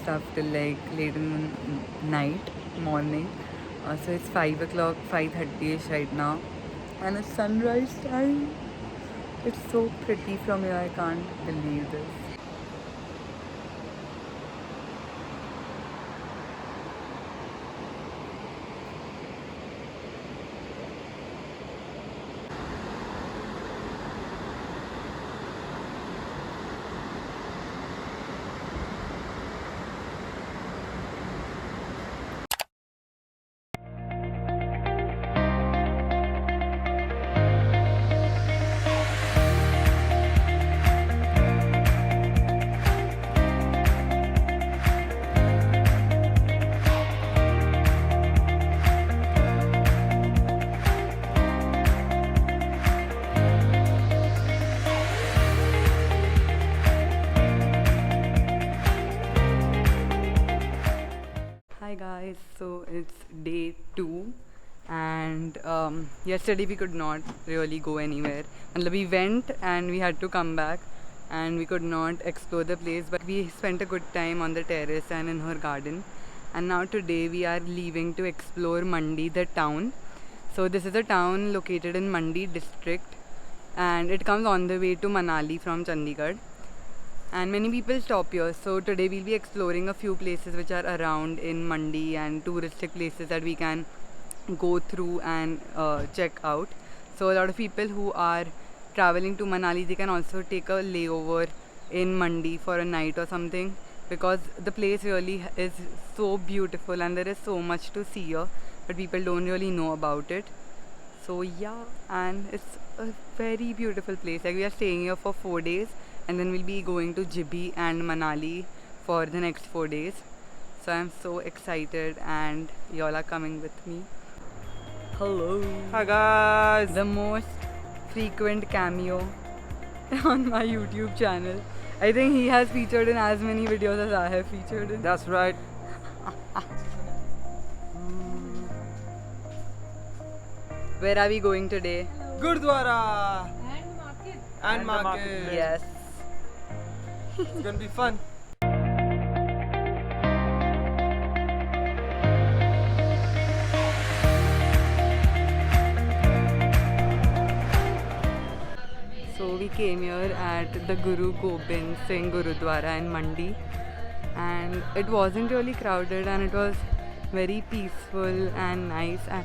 stuff till like late in the night, morning. So it's 5 o'clock, 5:30ish right now, and it's sunrise time. It's so pretty from here, I can't believe this. Hi guys, so it's day 2 and yesterday we could not really go anywhere. We went and we had to come back and we could not explore the place, but we spent a good time on the terrace and in her garden. And now today we are leaving to explore Mandi, the town. So this is a town located in Mandi district and it comes on the way to Manali from Chandigarh. And many people stop here, so today we'll be exploring a few places which are around in Mandi and touristic places that we can go through and check out. So a lot of people who are traveling to Manali, they can also take a layover in Mandi for a night or something, because the place really is so beautiful and there is so much to see here, but people don't really know about it. So yeah, and it's a very beautiful place. Like we are staying here for 4 days and then we'll be going to Jibi and Manali for the next 4 days. So I'm so excited and y'all are coming with me. Hello. Hi guys. The most frequent cameo on my YouTube channel. I think he has featured in as many videos as I have featured in. That's right. Where are we going today? Gurdwara And market. and market. Yes. It's gonna be fun. So we came here at the Guru Gobind Singh Gurudwara in Mandi, and it wasn't really crowded and it was very peaceful and nice, and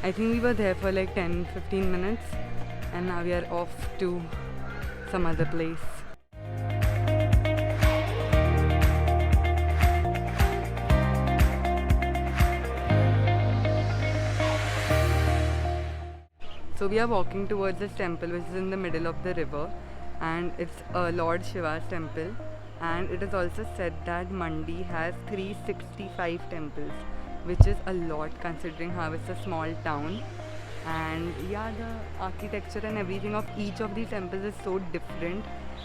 I think we were there for like 10-15 minutes and now we are off to some other place. So we are walking towards this temple which is in the middle of the river, and it's Lord Shiva's temple, and it is also said that Mandi has 365 temples, which is a lot considering how it's a small town. And yeah, the architecture and everything of each of these temples is so different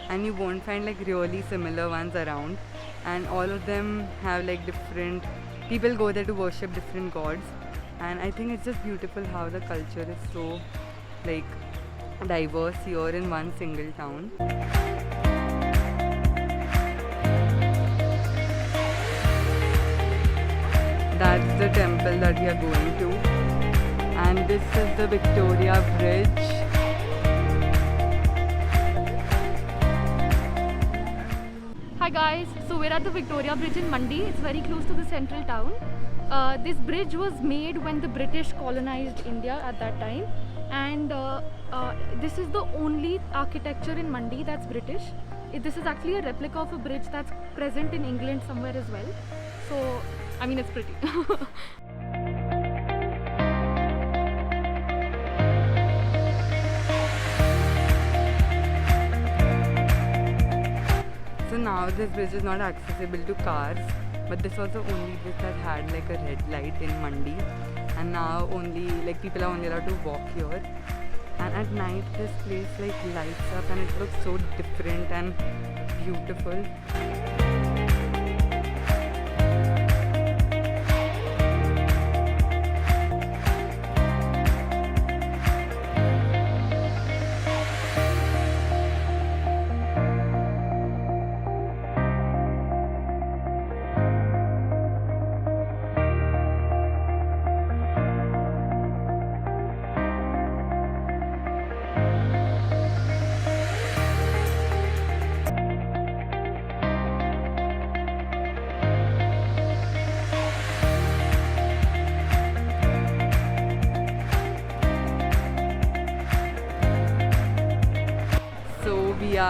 and you won't find like really similar ones around, and all of them have like different people go there to worship different gods. And I think it's just beautiful how the culture is so like diverse here in one single town. That's the temple that we are going to, and this is the Victoria Bridge. Hi guys, so we're at the Victoria Bridge in Mandi. It's very close to the central town. This bridge was made when the British colonized India at that time, and this is the only architecture in Mandi that's British. This is actually a replica of a bridge that's present in England somewhere as well. So, I mean, it's pretty. So now this bridge is not accessible to cars, but this was the only bridge that had like a red light in Mandi, and now only like people are only allowed to walk here. And at night this place like lights up and it looks so different and beautiful.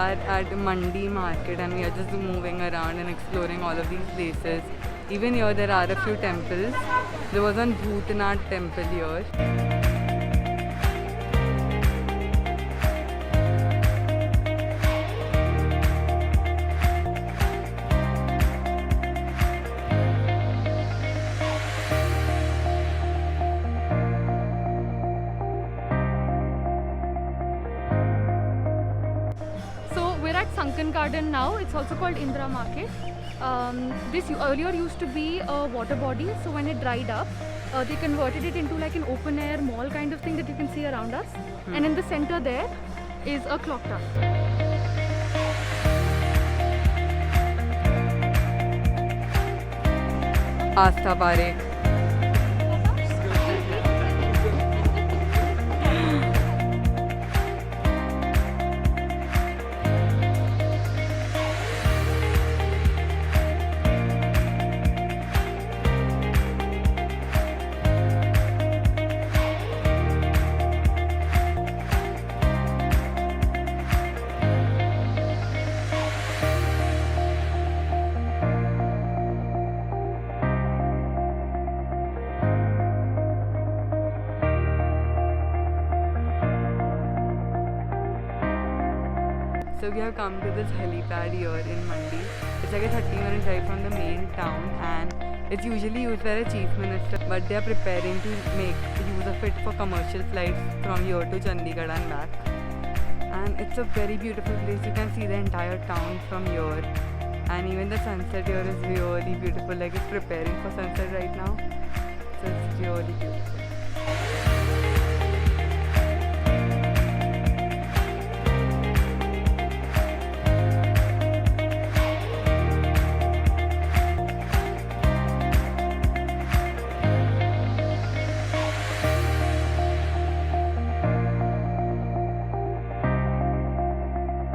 are at Mandi market and we are just moving around and exploring all of these places. Even here there are a few temples. There was one Bhutnath temple here. We're at Sunken Garden now. It's also called Indra Market. This earlier used to be a water body, so when it dried up, they converted it into like an open air mall kind of thing that you can see around us. And in the center there is a clock tower. Asta Pare. So we have come to this helipad here in Mandi. It's like a 30-minute drive from the main town and it's usually used by the chief minister, but they are preparing to make use of it for commercial flights from here to Chandigarh and back. And it's a very beautiful place. You can see the entire town from here, and even the sunset here is really beautiful. Like it's preparing for sunset right now, so it's really beautiful.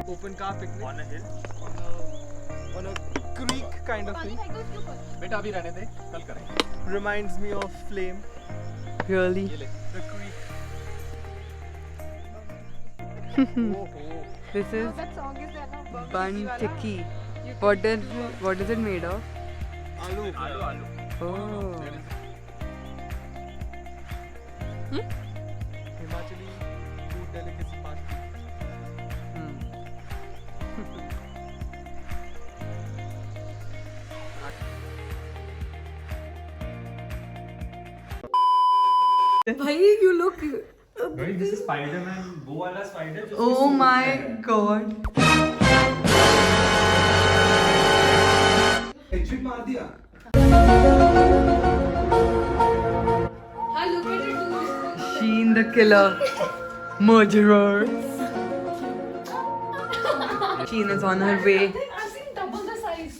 Open car picnic On a hill. on a creek kind of thing. बेटा अभी रहने दे, कल करेंगे. Reminds me of Flame, Really? ये ले. the creek. This is That song is there now. bun tikki. What is it made of? Aloo. आलू. Oh. Himachali food delicacy party. Bhai, you look. Right, this is Spider-Man. वो वाला spider जो Oh my god. Exit मार दिया. Sheen the killer. Murderer. Sheen is on her way. I've seen double the size.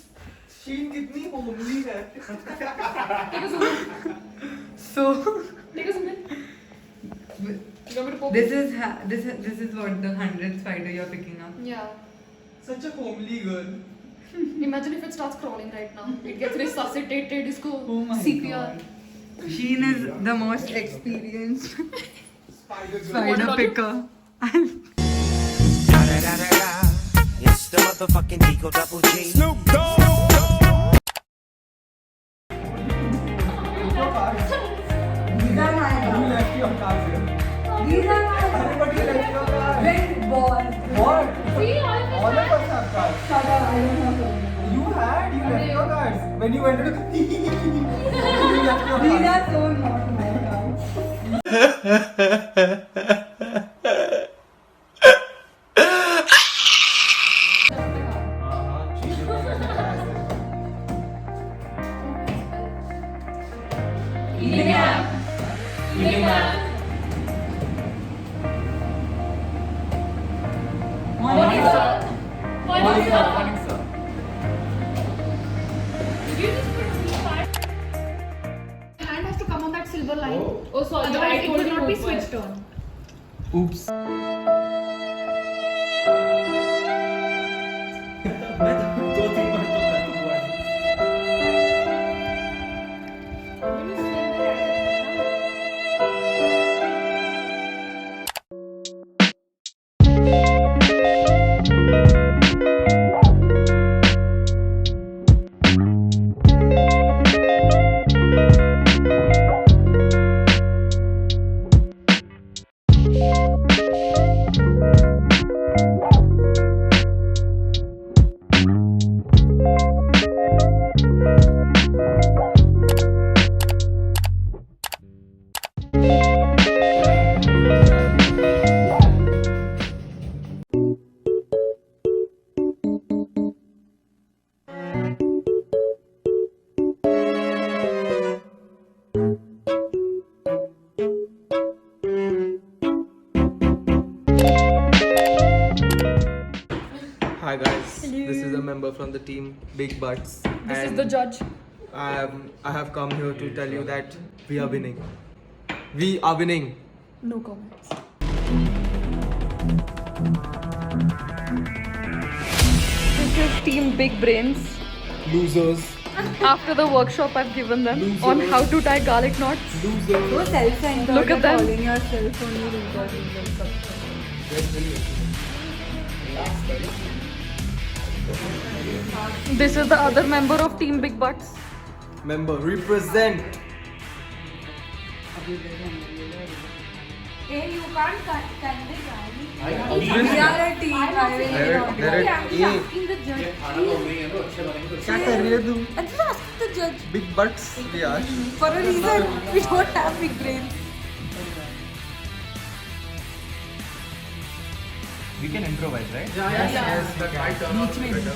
Sheen कितनी homely है. So Take a zoom in. this is what the 100th spider you're picking up. Yeah. Such a homely girl. Imagine if it starts crawling right now. It gets resuscitated. Isko Oh my CPR. god. Sheen is the most experienced Spider girl. spider picker. It's the motherfucking Eagle Double G. Snoop Dogg. These are my You left your cards here. These are my Everybody left your cards. big balls. What? See, All of us have cards. Shut up, I don't have them. You left your cards. When you went to the you left your These cards. are so not my cards. Morning, sir. Hand has to come on that silver line. Oh, sorry. Otherwise, it will not be switched on. Oops. मैं दो तीन बार तो कर दूंगा. member from the team Big Butts. This is and the judge. I have come here to tell you that we are winning. We are winning. No comments. This is Team Big Brains. Losers. After the workshop I've given them on how to tie garlic knots. Losers. So self-centered. Look at them. Calling yourself only This is the other member of Team Big Butts. Member, represent. Hey, you can't convey We are a team. I will Direct I'm just asking the judge. क्या कर रही है तू? I'm just asking the judge. Big Butts we are. For a reason, we don't have big brains. We can improvise, right? Yes, but my turn out better.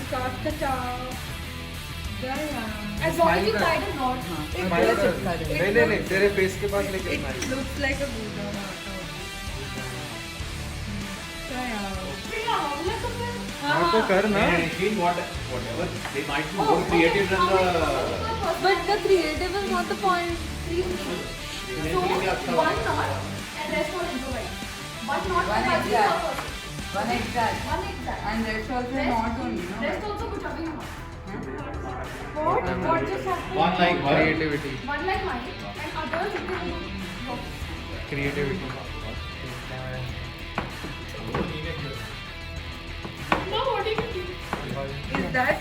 Start the chow. As long as you tie the knot. नहीं तेरे face के पास लेके smile. It looks like a Buddha. हाँ तो कर ना. Sheen, whatever. They might be more creative than the. But the creative is not the point. So, one knot and rest all improvise. One knot One and exact. perfect. One exact. One exact. And rest also not only, no? Rest also good jumping knot. What just happened? One like Creativity. One like mine and others you can do. Creativity. No, what do you do? Is that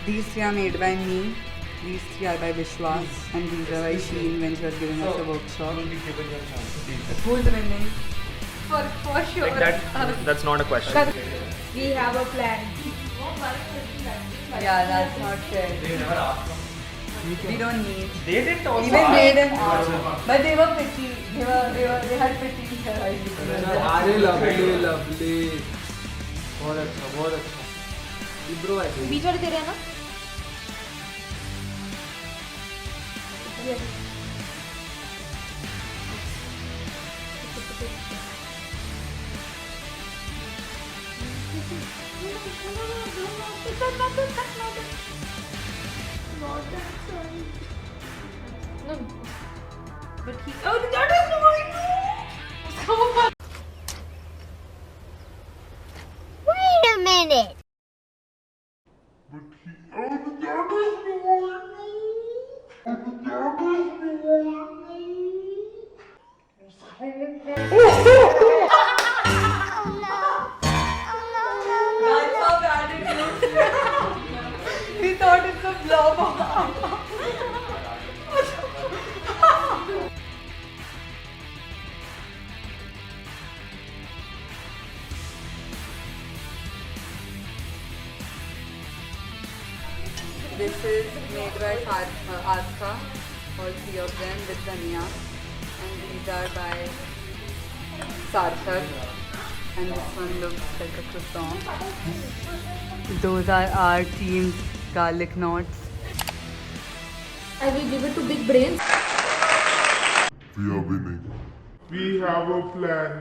These three are made by me, these three are by Vishwas, and these are by Sheen when she was giving us a workshop. Who's winning? For sure. That's not a question. We have a plan. Yeah, that's not fair. We don't need. They didn't also. Even they didn't ask. But they were pretty. They had pretty अरे lovely. बहुत अच्छा. Improvise. बीच वाले तेरे है ना? No. But he. Oh, that is no. Wait a minute. That's how bad it looks. We thought it's a blob. This is made by Aska, all three of them with Dhania, and these are by Sarthak, and this one looks like a croissant. Those are our team's garlic knots. I will give it to Big Brains. We are winning. We have a plan.